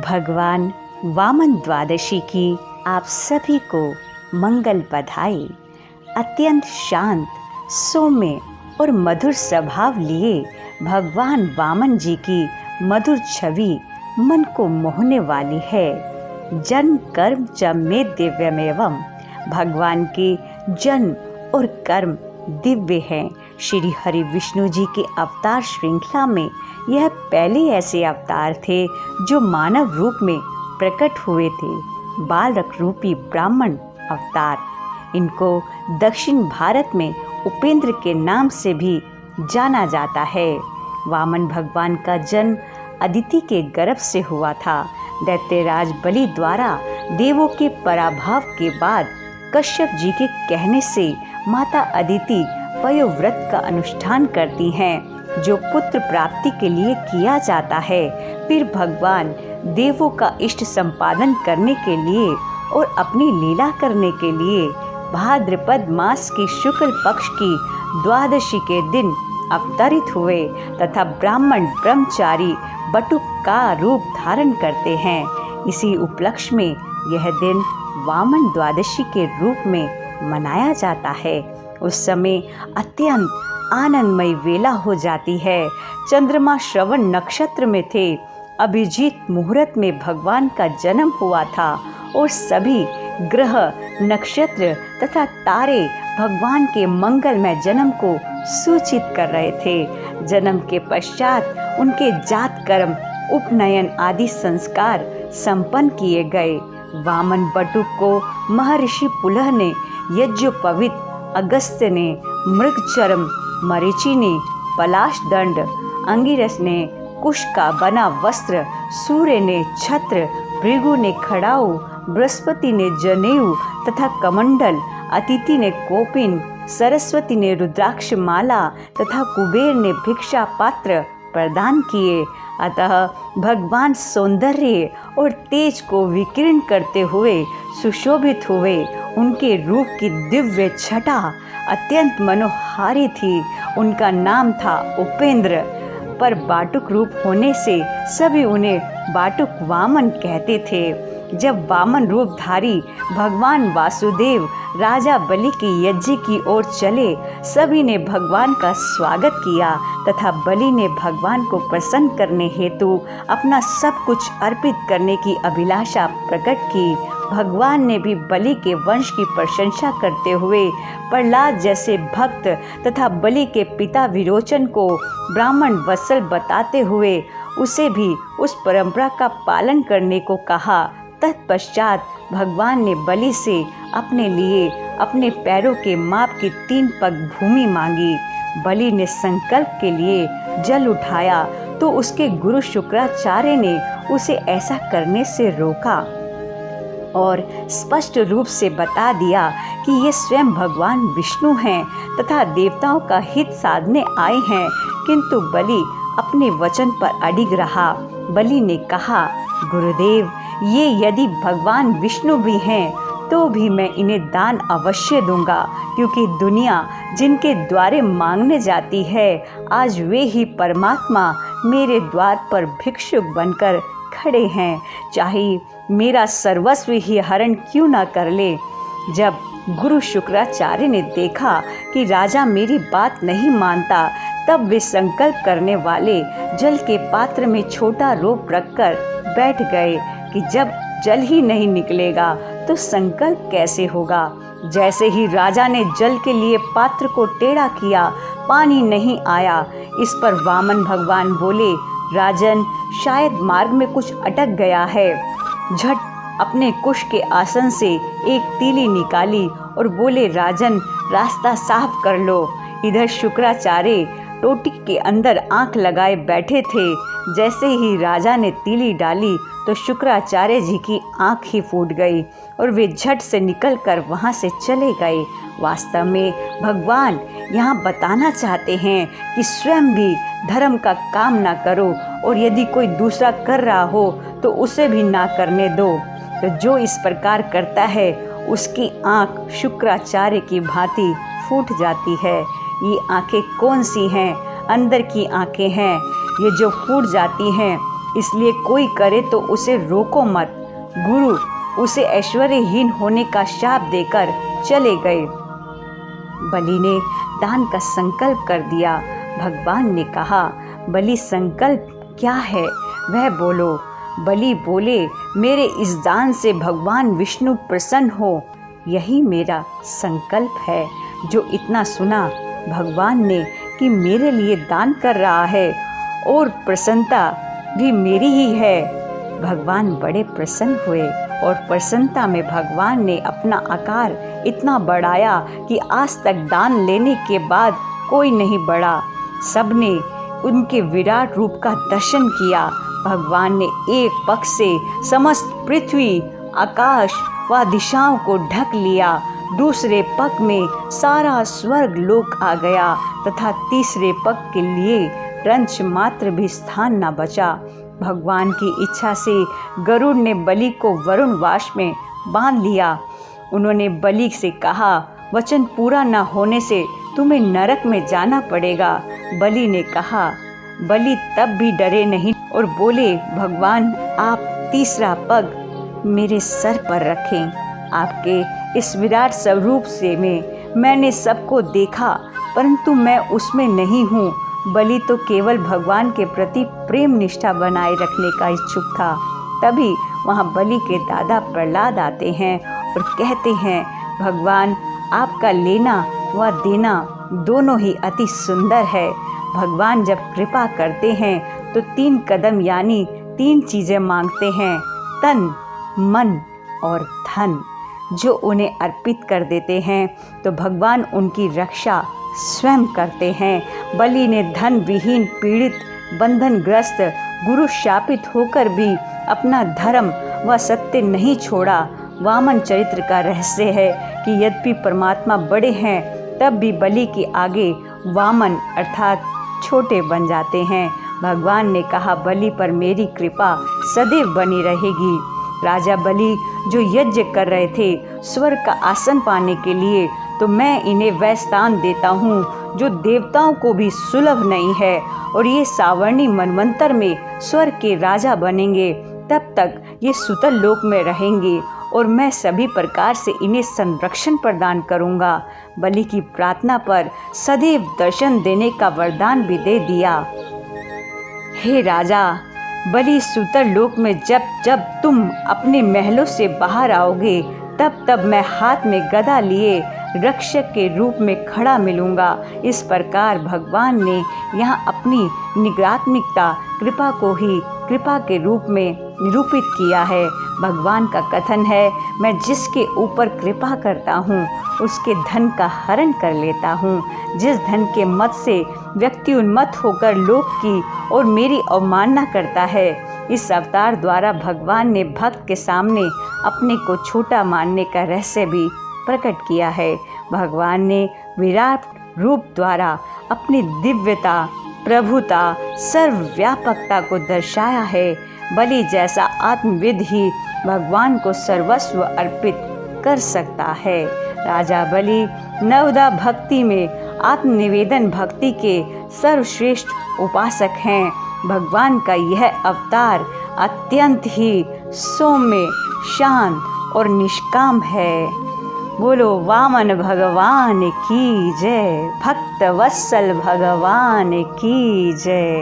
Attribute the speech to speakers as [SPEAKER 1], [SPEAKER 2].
[SPEAKER 1] भगवान वामन द्वादशी की आप सभी को मंगल बधाई। अत्यंत शांत, सौम्य और मधुर स्वभाव लिए भगवान वामन जी की मधुर छवि मन को मोहने वाली है। जन्म कर्म च मे दिव्यमेवं, भगवान के जन्म और कर्म दिव्य हैं। श्री हरि विष्णु जी के अवतार श्रृंखला में यह पहले ऐसे अवतार थे जो मानव रूप में प्रकट हुए थे। बालक रूपी ब्राह्मण अवतार, इनको दक्षिण भारत में उपेंद्र के नाम से भी जाना जाता है। वामन भगवान का जन्म अदिति के गर्भ से हुआ था। दैत्यराज बलि द्वारा देवों के पराभव के बाद कश्यप जी के कहने से माता अदिति पयोव्रत का अनुष्ठान करती हैं, जो पुत्र प्राप्ति के लिए किया जाता है। फिर भगवान देवों का इष्ट संपादन करने के लिए और अपनी लीला करने के लिए भाद्रपद मास की शुक्ल पक्ष की द्वादशी के दिन अवतरित हुए तथा ब्राह्मण ब्रह्मचारी बटुक का रूप धारण करते हैं। इसी उपलक्ष्य में यह दिन वामन द्वादशी के रूप में मनाया जाता है। उस समय अत्यंत आनंदमय वेला हो जाती है। चंद्रमा श्रवण नक्षत्र में थे। अभिजीत मुहूर्त में भगवान का जन्म हुआ था और सभी ग्रह, नक्षत्र तथा तारे भगवान के मंगलमय जन्म को सूचित कर रहे थे। जन्म के पश्चात उनके जात कर्म, उपनयन आदि संस्कार संपन्न किए गए। वामन बटुक को महर्षि पुलह ने, यज्ञोपवीत अगस्त्य ने, मृगचर्म मरीचि ने पलाश दंड, अंगिरस ने कुश का बना वस्त्र, सूर्य ने छत्र, भृगु ने खड़ाऊ, बृहस्पति ने जनेऊ तथा कमंडल, अतिथि ने कोपिन, सरस्वती ने रुद्राक्ष माला तथा कुबेर ने भिक्षा पात्र प्रदान किए। अतः भगवान सौंदर्य और तेज को विकीर्ण करते हुए सुशोभित हुए। उनके रूप की दिव्य छटा अत्यंत मनोहारी थी। उनका नाम था उपेंद्र, पर बाटुक रूप होने से सभी उन्हें बाटुक वामन कहते थे। जब वामन रूपधारी भगवान वासुदेव राजा बलि के यज्ञ की ओर चले, सभी ने भगवान का स्वागत किया तथा बलि ने भगवान को प्रसन्न करने हेतु अपना सब कुछ अर्पित करने की अभिलाषा प्रकट की। भगवान ने भी बलि के वंश की प्रशंसा करते हुए प्रहलाद जैसे भक्त तथा बलि के पिता विरोचन को ब्राह्मण वत्सल बताते हुए उसे भी उस परंपरा का पालन करने को कहा। तत्पश्चात भगवान ने बलि से अपने लिए अपने पैरों के माप की 3 पग भूमि मांगी। बलि ने संकल्प के लिए जल उठाया तो उसके गुरु शुक्राचार्य ने उसे ऐसा करने से रोका और स्पष्ट रूप से बता दिया कि ये स्वयं भगवान विष्णु हैं तथा देवताओं का हित साधने आए हैं। किंतु बलि अपने वचन पर अडिग रहा। बलि ने कहा, गुरुदेव, ये यदि भगवान विष्णु भी हैं तो भी मैं इन्हें दान अवश्य दूंगा, क्योंकि दुनिया जिनके द्वारे मांगने जाती है, आज वे ही परमात्मा मेरे द्वार पर भिक्षुक बनकर खड़े हैं, चाहे मेरा सर्वस्व ही हरण क्यों ना कर ले। जब गुरु शुक्राचार्य ने देखा कि राजा मेरी बात नहीं मानता, तब वे संकल्प करने वाले जल के पात्र में छोटा रोप रखकर बैठ गए कि जब जल ही नहीं निकलेगा तो संकल्प कैसे होगा। जैसे ही राजा ने जल के लिए पात्र को टेढ़ा किया, पानी नहीं आया। इस पर वामन भगवान बोले, राजन, शायद मार्ग में कुछ अटक गया है। झट अपने कुश के आसन से एक तीली निकाली और बोले, राजन, रास्ता साफ कर लो। इधर शुक्राचार्य टोटी के अंदर आंख लगाए बैठे थे। जैसे ही राजा ने तीली डाली तो शुक्राचार्य जी की आंख ही फूट गई और वे झट से निकलकर वहां से चले गए। वास्तव में भगवान यहाँ बताना चाहते हैं कि स्वयं भी धर्म का काम ना करो, और यदि कोई दूसरा कर रहा हो तो उसे भी ना करने दो। तो जो इस प्रकार करता है उसकी आंख शुक्राचार्य की भांति फूट जाती है। ये आंखें कौन सी हैं? अंदर की आंखें हैं। ये जो फूट जाती हैं इसलिए कोई करे तो उसे रोको मत। गुरु उसे ऐश्वर्यहीन होने का शाप देकर चले गए। बलि ने दान का संकल्प कर दिया। भगवान ने कहा, बलि संकल्प क्या है वह बोलो। बलि बोले, मेरे इस दान से भगवान विष्णु प्रसन्न हो, यही मेरा संकल्प है। जो इतना सुना भगवान ने कि मेरे लिए दान कर रहा है और प्रसन्नता भी मेरी ही है, भगवान बड़े प्रसन्न हुए और प्रसन्नता में भगवान ने अपना आकार इतना बढ़ाया कि आज तक दान लेने के बाद कोई नहीं बढ़ा। सबने उनके विराट रूप का दर्शन किया। भगवान ने एक पग से समस्त पृथ्वी, आकाश व दिशाओं को ढक लिया। दूसरे पग में सारा स्वर्ग लोक आ गया तथा तीसरे पग के लिए रंच मात्र भी स्थान न बचा। भगवान की इच्छा से गरुड़ ने बलि को वरुण वास में बांध लिया। उन्होंने बलि से कहा, वचन पूरा न होने से तुम्हें नरक में जाना पड़ेगा। बलि ने कहा, बलि तब भी डरे नहीं और बोले, भगवान आप तीसरा पग मेरे सर पर रखें। आपके इस विराट स्वरूप से मैंने सबको देखा, परंतु मैं उसमें नहीं हूँ। बलि तो केवल भगवान के प्रति प्रेम निष्ठा बनाए रखने का इच्छुक था। तभी वहाँ बलि के दादा प्रहलाद आते हैं और कहते हैं, भगवान आपका लेना व देना दोनों ही अति सुंदर है। भगवान जब कृपा करते हैं तो 3 कदम यानी 3 चीज़ें मांगते हैं, तन, मन और धन। जो उन्हें अर्पित कर देते हैं तो भगवान उनकी रक्षा स्वयं करते हैं। बलि ने धन विहीन, पीड़ित, बंधनग्रस्त, गुरु शापित होकर भी अपना धर्म व सत्य नहीं छोड़ा। वामन चरित्र का रहस्य है कि यद्यपि परमात्मा बड़े हैं तब भी बलि के आगे वामन अर्थात छोटे बन जाते हैं। भगवान ने कहा, बलि पर मेरी कृपा सदैव बनी रहेगी। राजा बलि जो यज्ञ कर रहे थे स्वर्ग का आसन पाने के लिए, तो मैं इन्हें वह स्थान देता हूँ जो देवताओं को भी सुलभ नहीं है, और ये सावर्णी मनवंतर में स्वर्ग के राजा बनेंगे। तब तक ये सुतल लोक में रहेंगे और मैं सभी प्रकार से इन्हें संरक्षण प्रदान करूँगा। बलि की प्रार्थना पर सदैव दर्शन देने का वरदान भी दे दिया। हे राजा, बलि सुतर लोक में जब जब तुम अपने महलों से बाहर आओगे तब तब मैं हाथ में गदा लिए रक्षक के रूप में खड़ा मिलूँगा। इस प्रकार भगवान ने यहाँ अपनी निगरात्मिकता कृपा को ही कृपा के रूप में निरूपित किया है। भगवान का कथन है, मैं जिसके ऊपर कृपा करता हूँ उसके धन का हरण कर लेता हूँ। जिस धन के मत से व्यक्ति उन्मत्त होकर लोक की और मेरी अवमानना करता है, इस अवतार द्वारा भगवान ने भक्त के सामने अपने को छोटा मानने का रहस्य भी प्रकट किया है। भगवान ने विराट रूप द्वारा अपनी दिव्यता, प्रभुता, सर्वव्यापकता को दर्शाया है। बलि जैसा आत्मविद ही भगवान को सर्वस्व अर्पित कर सकता है। राजा बलि नवदा भक्ति में आत्मनिवेदन भक्ति के सर्वश्रेष्ठ उपासक हैं। भगवान का यह अवतार अत्यंत ही सौम्य, शांत और निष्काम है। बोलो वामन भगवान की जय, भक्त वत्सल भगवान की जय।